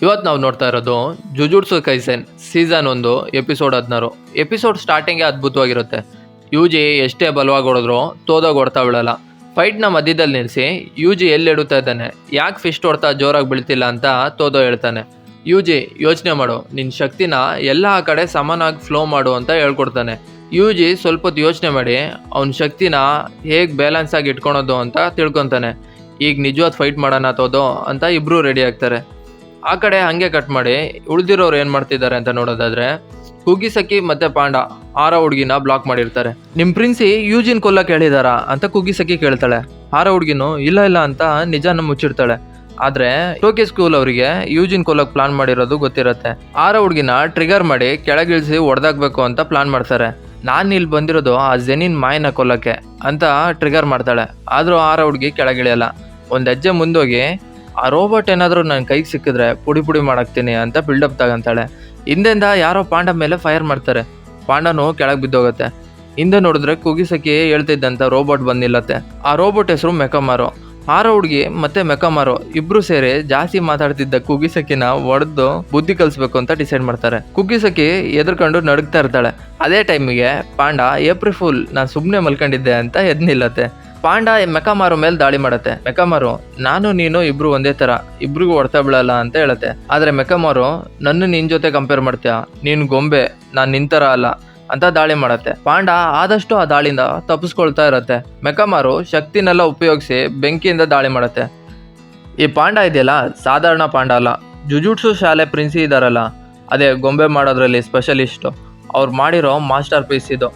ಇವತ್ತು ನಾವು ನೋಡ್ತಾ ಇರೋದು ಜುಜುಟ್ಸು ಕೈಸೆನ್ ಸೀಸನ್ 1 ಎಪಿಸೋಡ್ 16. ಎಪಿಸೋಡ್ ಸ್ಟಾರ್ಟಿಂಗೇ ಅದ್ಭುತವಾಗಿರುತ್ತೆ. ಯೂಜಿ ಎಷ್ಟೇ ಬಲವಾಗಿ ಹೊಡೆದ್ರು ತೋದಾಗ ಹೊಡ್ತಾ ಬಿಡಲ್ಲ. ಫೈಟ್ನ ಮಧ್ಯದಲ್ಲಿ ನಿಲ್ಲಿಸಿ ಯೂಜಿ ಎಲ್ಲಿ ಇಡುತ್ತಾ ಇದ್ದಾನೆ, ಯಾಕೆ ಫಿಸ್ಟ್ ಹೊಡ್ತಾ ಜೋರಾಗಿ ಬೀಳ್ತಿಲ್ಲ ಅಂತ ತೋದೋ ಹೇಳ್ತಾನೆ. ಯೂಜಿ ಯೋಚನೆ ಮಾಡು, ನಿನ್ನ ಶಕ್ತಿನ ಎಲ್ಲ ಕಡೆ ಸಮಾನಾಗಿ ಫ್ಲೋ ಮಾಡು ಅಂತ ಹೇಳ್ಕೊಡ್ತಾನೆ. ಯೂಜಿ ಸ್ವಲ್ಪ ಹೊತ್ತು ಯೋಚನೆ ಮಾಡಿ ಅವನ ಶಕ್ತಿನ ಹೇಗೆ ಬ್ಯಾಲೆನ್ಸ್ ಆಗಿ ಇಟ್ಕೊಳೋದು ಅಂತ ತಿಳ್ಕೊತಾನೆ. ಈಗ ನಿಜವಾದ ಫೈಟ್ ಮಾಡೋಣ ತೋದೋ ಅಂತ ಇಬ್ಬರು ರೆಡಿ ಆಗ್ತಾರೆ. ಆ ಕಡೆ ಹಂಗೆ ಕಟ್ ಮಾಡಿ ಉಳಿದಿರೋರು ಏನು ಮಾಡ್ತಿದ್ದಾರೆ ಅಂತ ನೋಡೋದಾದ್ರೆ, ಕುಗಿಸಕಿ ಮತ್ತೆ ಪಾಂಡ ಆರ ಹುಡುಗಿನ ಬ್ಲಾಕ್ ಮಾಡಿರ್ತಾರೆ. ನಿಮ್ಮ ಪ್ರಿನ್ಸಿ ಯೂಜಿನ್ ಕೊಲ್ಲಕ್ಕೆ ಹೇಳಿದಾರ ಅಂತ ಕುಗಿಸಕಿ ಕೇಳ್ತಾಳೆ. ಆರ ಹುಡುಗಿನು ಇಲ್ಲ ಅಂತ ನಿಜಾನ ಮುಚ್ಚಿಡ್ತಾಳೆ. ಆದ್ರೆ ಟೋಕಿ ಸ್ಕೂಲ್ ಅವರಿಗೆ ಯೂಜಿನ್ ಕೊಲ್ಲಕ್ಕೆ ಪ್ಲಾನ್ ಮಾಡಿರೋದು ಗೊತ್ತಿರುತ್ತೆ. ಆರ ಹುಡುಗಿನ ಟ್ರಿಗರ್ ಮಾಡಿ ಕೆಳಗಿಳಿಸಿ ಹೊಡೆದಾಕ್ಬೇಕು ಅಂತ ಪ್ಲಾನ್ ಮಾಡ್ತಾರೆ. ನಾನು ಇಲ್ಲಿ ಬಂದಿರೋದು ಆ ಜೆನಿನ್ ಮಾಯನ ಕೊಲ್ಲಕ್ಕೆ ಅಂತ ಟ್ರಿಗರ್ ಮಾಡ್ತಾಳೆ. ಆದ್ರೂ ಆರ ಹುಡುಗಿ ಕೆಳಗಿಳಿಯಲ್ಲ. ಒಂದು ಹೆಜ್ಜೆ ಮುಂದೋಗಿ ಆ ರೋಬೋಟ್ ಏನಾದರೂ ನನ್ನ ಕೈಗೆ ಸಿಕ್ಕಿದ್ರೆ ಪುಡಿ ಪುಡಿ ಮಾಡಾಕ್ತೀನಿ ಅಂತ ಬಿಲ್ಡಪ್ ತಗೊಂತಾಳೆ. ಹಿಂದೆಂದ ಯಾರೋ ಪಾಂಡ ಮೇಲೆ ಫೈರ್ ಮಾಡ್ತಾರೆ. ಪಾಂಡನು ಕೆಳಗೆ ಬಿದ್ದೋಗುತ್ತೆ. ಹಿಂದೆ ನೋಡಿದ್ರೆ ಕುಗಿಸಕಿ ಹೇಳ್ತಿದ್ದಂತ ರೋಬೋಟ್ ಬಂದು ನಿಲ್ಲತ್ತೆ. ಆ ರೋಬೋಟ್ ಹೆಸರು ಮೆಕಾಮಾರೋ. ಆರ ಹುಡುಗಿ ಮತ್ತೆ ಮೆಕಾಮಾರೋ ಇಬ್ರು ಸೇರಿ ಜಾಸ್ತಿ ಮಾತಾಡ್ತಿದ್ದ ಕುಗಿಸಕಿನ ಒಡೆದು ಬುದ್ಧಿ ಕಲಿಸ್ಬೇಕು ಅಂತ ಡಿಸೈಡ್ ಮಾಡ್ತಾರೆ. ಕುಗಿಸಕಿ ಎದುರ್ಕೊಂಡು ನಡುಗ್ತಾ ಇರ್ತಾಳೆ. ಅದೇ ಟೈಮಿಗೆ ಪಾಂಡ ಏಪ್ರಿಲ್ ಫುಲ್ ನಾನು ಸುಮ್ಮನೆ ಮಲ್ಕೊಂಡಿದ್ದೆ ಅಂತ ಎದ್ದು ನಿಲ್ಲತ್ತೆ. ಪಾಂಡ ಮೆಕಾಮಾರೋ ಮೇಲೆ ದಾಳಿ ಮಾಡತ್ತೆ. ಮೆಕಾಮಾರೋ ನಾನು ನೀನು ಇಬ್ರು ಒಂದೇ ತರ, ಇಬ್ರಿಗೂ ಹೊಡ್ತಾ ಬೀಳಲ್ಲ ಅಂತ ಹೇಳತ್ತೆ. ಆದ್ರೆ ಮೆಕಾಮಾರೋ ನನ್ನ ನಿನ್ ಜೊತೆ ಕಂಪೇರ್ ಮಾಡ್ತೀಯ, ನೀನು ಗೊಂಬೆ, ನಾನು ನಿಂತರ ಅಲ್ಲ ಅಂತ ದಾಳಿ ಮಾಡತ್ತೆ. ಪಾಂಡ ಆದಷ್ಟು ಆ ದಾಳಿಯಿಂದ ತಪ್ಪಿಸ್ಕೊಳ್ತಾ ಇರತ್ತೆ. ಮೆಕಾಮಾರೋ ಶಕ್ತಿನೆಲ್ಲ ಉಪಯೋಗಿಸಿ ಬೆಂಕಿಯಿಂದ ದಾಳಿ ಮಾಡತ್ತೆ. ಈ ಪಾಂಡ ಇದೆಯಲ್ಲ ಸಾಧಾರಣ ಪಾಂಡ ಅಲ್ಲ, ಜುಜುಟ್ಸು ಶಾಲೆ ಪ್ರಿನ್ಸಿ ಇದಾರಲ್ಲ, ಅದೇ ಗೊಂಬೆ ಮಾಡೋದ್ರಲ್ಲಿ ಸ್ಪೆಷಲಿಸ್ಟು, ಅವ್ರು ಮಾಡಿರೋ ಮಾಸ್ಟರ್ ಪೀಸ್ ಇದು.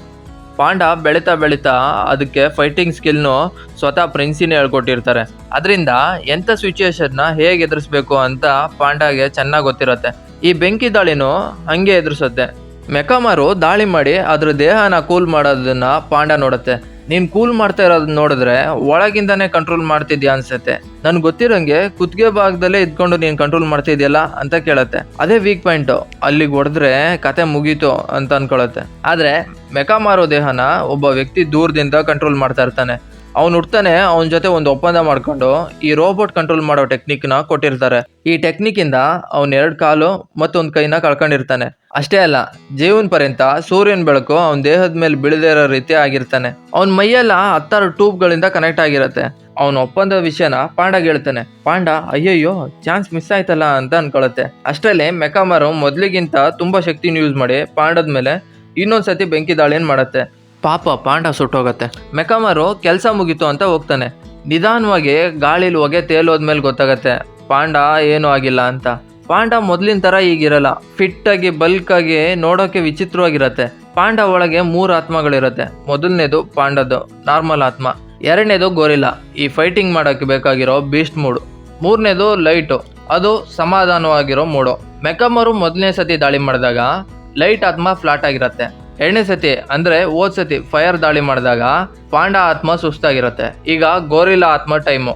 ಪಾಂಡ ಬೆಳೀತಾ ಅದಕ್ಕೆ ಫೈಟಿಂಗ್ ಸ್ಕಿಲ್ನು ಸ್ವತಃ ಪ್ರಿನ್ಸಿನೇ ಹೇಳ್ಕೊಟ್ಟಿರ್ತಾರೆ. ಅದರಿಂದ ಎಂಥ ಸಿಚುಯೇಷನ್ನ ಹೇಗೆ ಎದುರಿಸ್ಬೇಕು ಅಂತ ಪಾಂಡಗೆ ಚೆನ್ನಾಗಿ ಗೊತ್ತಿರುತ್ತೆ. ಈ ಬೆಂಕಿ ದಾಳಿನೂ ಹಂಗೆ ಎದುರಿಸುತ್ತೆ. ಮೆಕಾಮಾರು ದಾಳಿ ಮಾಡಿ ಅದ್ರ ದೇಹನ ಕೂಲ್ ಮಾಡೋದನ್ನ ಪಾಂಡ ನೋಡುತ್ತೆ. ನೀನು ಕೂಲ್ ಮಾಡ್ತಾ ಇರೋದನ್ನ ನೋಡಿದ್ರೆ ಒಳಗಿಂದಾನೇ ಕಂಟ್ರೋಲ್ ಮಾಡ್ತಿದ್ಯಾ ಅನ್ಸುತ್ತೆ, ನನ್ಗೆ ಗೊತ್ತಿರೋಂಗೆ ಕುತ್ತಿಗೆ ಭಾಗದಲ್ಲೇ ಇದ್ಕೊಂಡು ನೀನು ಕಂಟ್ರೋಲ್ ಮಾಡ್ತಿದ್ಯಲ್ಲ ಅಂತ ಕೇಳತ್ತೆ. ಅದೇ ವೀಕ್ ಪಾಯಿಂಟು, ಅಲ್ಲಿಗೆ ಹೊಡೆದ್ರೆ ಕತೆ ಮುಗೀತು ಅಂತ ಅನ್ಕೊಳತ್ತೆ. ಆದರೆ ಮೆಕಾಮಾರೋ ದೇಹನ ಒಬ್ಬ ವ್ಯಕ್ತಿ ದೂರದಿಂದ ಕಂಟ್ರೋಲ್ ಮಾಡ್ತಾ ಇರ್ತಾನೆ. ಅವ್ನು ಹುಡ್ತಾನೆ ಅವನ ಜೊತೆ ಒಂದು ಒಪ್ಪಂದ ಮಾಡ್ಕೊಂಡು ಈ ರೋಬೋಟ್ ಕಂಟ್ರೋಲ್ ಮಾಡೋ ಟೆಕ್ನಿಕ್ನ ಕೊಟ್ಟಿರ್ತಾರೆ. ಈ ಟೆಕ್ನಿಕ್ಕಿಂದ ಅವನ 2 ಕಾಲು ಮತ್ತೊಂದು ಕೈನ ಕಳ್ಕೊಂಡಿರ್ತಾನೆ. ಅಷ್ಟೇ ಅಲ್ಲ, ಜೀವನ ಪರ್ಯಂತ ಸೂರ್ಯನ ಬೆಳಕು ಅವನ ದೇಹದ ಮೇಲೆ ಬೀಳದೇ ಇರೋ ರೀತಿ ಆಗಿರ್ತಾನೆ. ಅವನ ಮೈಯೆಲ್ಲ 10 ಟ್ಯೂಬ್ಗಳಿಂದ ಕನೆಕ್ಟ್ ಆಗಿರುತ್ತೆ. ಅವನ ಒಪ್ಪಂದ ವಿಷಯನ ಪಾಂಡಗೆ ಹೇಳ್ತಾನೆ. ಪಾಂಡ ಅಯ್ಯಯ್ಯೋ ಚಾನ್ಸ್ ಮಿಸ್ ಆಯ್ತಲ್ಲ ಅಂತ ಅನ್ಕೊಳತ್ತೆ. ಅಷ್ಟರಲ್ಲಿ ಮೆಕಾಮಾರೋ ಮೊದಲಿಗಿಂತ ತುಂಬಾ ಶಕ್ತಿನ ಯೂಸ್ ಮಾಡಿ ಪಾಂಡದ ಮೇಲೆ ಇನ್ನೊಂದ್ಸತಿ ಬೆಂಕಿ ದಾಳಿಯನ್ನು ಮಾಡತ್ತೆ. ಪಾಪ ಪಾಂಡ ಸುಟ್ಟೋಗತ್ತೆ. ಮೆಕಾಮಾರೋ ಕೆಲಸ ಮುಗೀತು ಅಂತ ಹೋಗ್ತಾನೆ. ನಿಧಾನವಾಗಿ ಗಾಳಿಲಿ ಹೊಗೆ ತೇಲೋದ್ಮೇಲೆ ಗೊತ್ತಾಗತ್ತೆ ಪಾಂಡ ಏನೂ ಆಗಿಲ್ಲ ಅಂತ. ಪಾಂಡ ಮೊದಲಿನ ಥರ ಈಗಿರಲ್ಲ, ಫಿಟ್ಟಾಗಿ ಬಲ್ಕಾಗಿ ನೋಡೋಕೆ ವಿಚಿತ್ರವಾಗಿರತ್ತೆ. ಪಾಂಡ ಒಳಗೆ 3 ಆತ್ಮಗಳಿರತ್ತೆ. ಮೊದಲನೇದು ಪಾಂಡದು ನಾರ್ಮಲ್ ಆತ್ಮ, 2ನೇದು ಗೋರಿಲ್ಲಾ, ಈ ಫೈಟಿಂಗ್ ಮಾಡೋಕ್ಕೆ ಬೇಕಾಗಿರೋ ಬೀಸ್ಟ್ ಮೂಡು, 3ನೇದು ಲೈಟು, ಅದು ಸಮಾಧಾನವಾಗಿರೋ ಮೂಡು. ಮೆಕಾಮಾರು ಮೊದಲನೇ ಸತಿ ದಾಳಿ ಮಾಡಿದಾಗ ಲೈಟ್ ಆತ್ಮ ಫ್ಲಾಟ್ ಆಗಿರತ್ತೆ. 2ನೇ ಸತಿ ಅಂದ್ರೆ ಹೋದ್ ಸತಿ ಫೈರ್ ದಾಳಿ ಮಾಡಿದಾಗ ಪಾಂಡ ಆತ್ಮ ಸುಸ್ತಾಗಿರುತ್ತೆ. ಈಗ ಗೋರಿಲ್ಲಾ ಆತ್ಮ ಟೈಮು.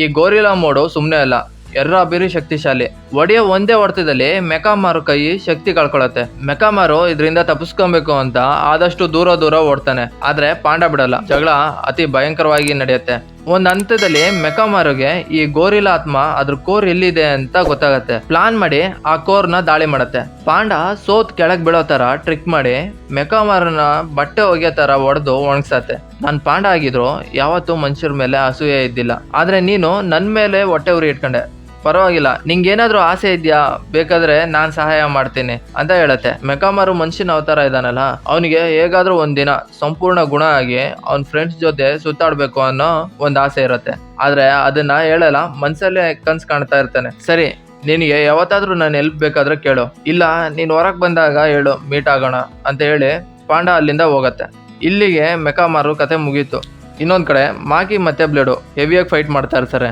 ಈ ಗೋರಿಲ್ಲಾ ಮೋಡು ಸುಮ್ಮನೆ ಅಲ್ಲ, ಎರ್ರಾಬಿರಿ ಶಕ್ತಿಶಾಲಿ. ಒಡೆಯ ಒಂದೇ ಹೊಡೆತದಲ್ಲಿ ಮೆಕಾಮಾರು ಕೈ ಶಕ್ತಿ ಕಳ್ಕೊಳತ್ತೆ. ಮೆಕಾಮಾರು ಇದರಿಂದ ತಪ್ಪಿಸ್ಕೊಬೇಕು ಅಂತ ಆದಷ್ಟು ದೂರ ಓಡ್ತಾನೆ. ಆದ್ರೆ ಪಾಂಡ ಬಿಡಲ್ಲ. ಜಗಳ ಅತಿ ಭಯಂಕರವಾಗಿ ನಡೆಯುತ್ತೆ. ಒಂದ್ ಹಂತದಲ್ಲಿ ಮೆಕಾಮಾರುಗೆ ಈ ಗೋರಿಲ್ಲಾ ಆತ್ಮ ಅದ್ರ ಕೋರ್ ಎಲ್ಲಿದೆ ಅಂತ ಗೊತ್ತಾಗತ್ತೆ. ಪ್ಲಾನ್ ಮಾಡಿ ಆ ಕೋರ್ನ ದಾಳಿ ಮಾಡತ್ತೆ. ಪಾಂಡ ಸೋತ್ ಕೆಳಗ್ ಬೀಳೋ ತರ ಟ್ರಿಕ್ ಮಾಡಿ ಮೆಕಾಮಾರನ ಬಟ್ಟೆ ಒಗೆಯೋ ತರ ಹೊಡೆದು ಒಣಗ್ಸತ್ತೆ. ನಾನ್ ಪಾಂಡ ಆಗಿದ್ರು ಯಾವತ್ತೂ ಮನುಷ್ಯರ ಮೇಲೆ ಅಸೂಯೆ ಇದ್ದಿಲ್ಲ, ಆದ್ರೆ ನೀನು ನನ್ ಮೇಲೆ ಹೊಟ್ಟೆ ಉರಿ ಇಟ್ಕೊಂಡೆ, ಪರವಾಗಿಲ್ಲ, ನಿಂಗೇನಾದ್ರೂ ಆಸೆ ಇದೆಯಾ, ಬೇಕಾದ್ರೆ ನಾನ್ ಸಹಾಯ ಮಾಡ್ತೀನಿ ಅಂತ ಹೇಳತ್ತೆ. ಮೆಕಾಮಾರು ಮನುಷ್ಯನ ಅವತಾರ ಇದಾನಲ್ಲ, ಅವನಿಗೆ ಹೇಗಾದ್ರೂ ಒಂದಿನ ಸಂಪೂರ್ಣ ಗುಣ ಆಗಿ ಅವನ್ ಫ್ರೆಂಡ್ಸ್ ಜೊತೆ ಸುತ್ತಾಡ್ಬೇಕು ಅನ್ನೋ ಒಂದ್ ಆಸೆ ಇರತ್ತೆ. ಆದ್ರೆ ಅದನ್ನ ಹೇಳಲ್ಲ, ಮನ್ಸಲ್ಲೇ ಕನ್ಸ್ ಕಾಣ್ತಾ ಇರ್ತಾನೆ. ಸರಿ, ನಿನಗೆ ಯಾವತ್ತಾದ್ರೂ ನಾನು ಎಲ್ಪ್ ಬೇಕಾದ್ರೆ ಕೇಳು, ಇಲ್ಲ ನೀನ್ ಹೊರಗ್ ಬಂದಾಗ ಹೇಳು, ಮೀಟ್ ಆಗೋಣ ಅಂತ ಹೇಳಿ ಪಾಂಡ ಅಲ್ಲಿಂದ ಹೋಗತ್ತೆ. ಇಲ್ಲಿಗೆ ಮೆಕಾಮಾರು ಕತೆ ಮುಗೀತು. ಇನ್ನೊಂದ್ ಕಡೆ ಮಾಕಿ ಮತ್ತೆ ಬ್ಲೇಡು ಹೆವಿಯಾಗಿ ಫೈಟ್ ಮಾಡ್ತಾ ಇರ್ತಾರೆ.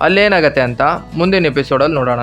ಅಲ್ಲೇನಾಗತ್ತೆ ಅಂತ ಮುಂದಿನ ಎಪಿಸೋಡಲ್ಲಿ ನೋಡೋಣ.